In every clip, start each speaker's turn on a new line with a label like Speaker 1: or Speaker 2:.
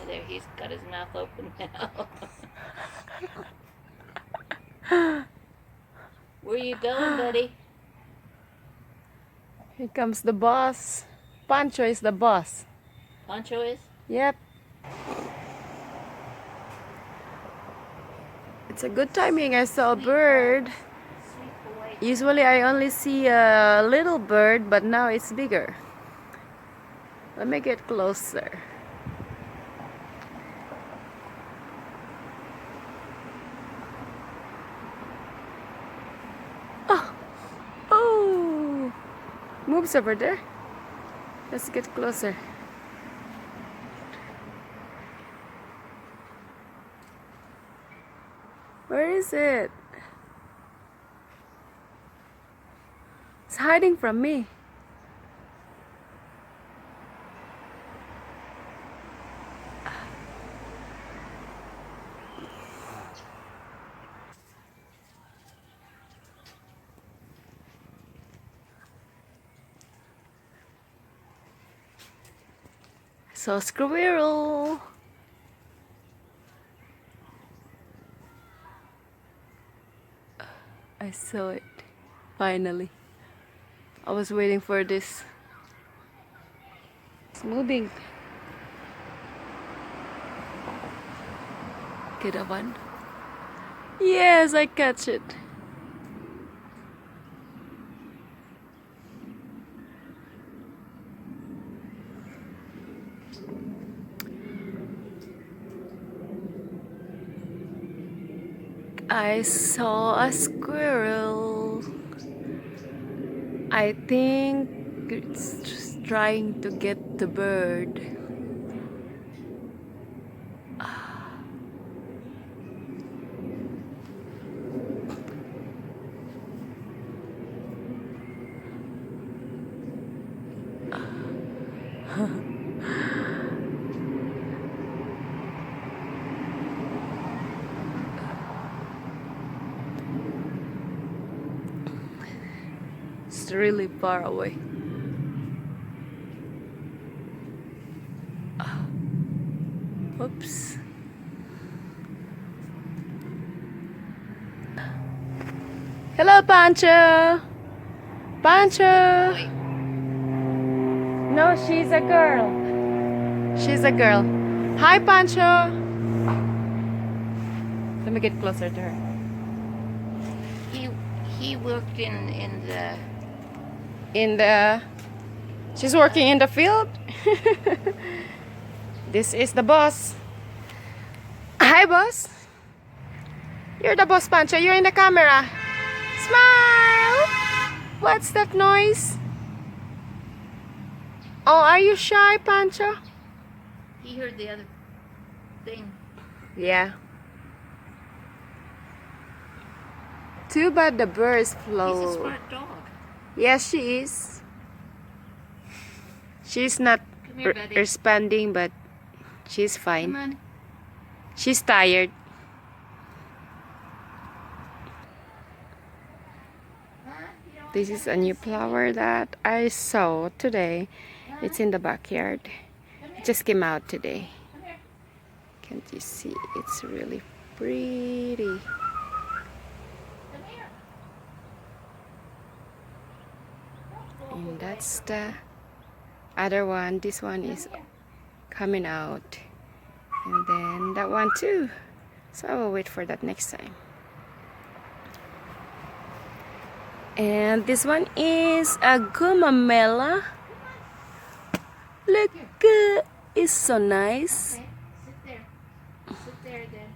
Speaker 1: there. He's got his mouth open now. Where you going, buddy?
Speaker 2: Here comes the boss. Pancho is the boss.
Speaker 1: Pancho is?
Speaker 2: Yep. It's a good timing. I saw a bird. Usually I only see a little bird, but now it's bigger. Let me get closer. Oh! Oh! Moves over there. Let's get closer. Where is it? It's hiding from me. So Squirrel. I saw it. Finally. I was waiting for this. It's moving. Get a one. Yes, I catch it. I saw a squirrel. I think it's just trying to get the bird. It's really far away. Oops. Hello, Pancho. Pancho. No, she's a girl. She's a girl. Hi, Pancho. Let me get closer to her.
Speaker 1: He worked
Speaker 2: In the. She's working in the field. This is the boss. Hi, boss. You're the boss, Pancho. You're in the camera. Smile. What's that noise? Oh, are you shy, Pancho?
Speaker 1: He heard the other thing.
Speaker 2: Yeah. Too bad the birds flew.
Speaker 1: He's a smart dog.
Speaker 2: Yes, she is. She's not
Speaker 1: Come here, buddy.
Speaker 2: responding, but she's fine.
Speaker 1: Come on.
Speaker 2: She's tired. This is a new flower that I saw today. It's in the backyard. It just came out today. Can't you see? It's really pretty. And that's the other one. This one is coming out. And then that one too. So I will wait for that next time. And this one is a gumamela. Look, it's so nice.
Speaker 1: Okay, sit there. Sit there then.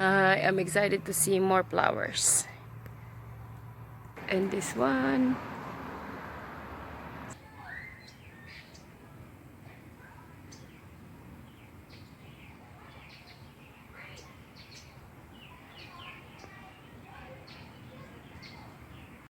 Speaker 2: I am excited to see more flowers. And this one.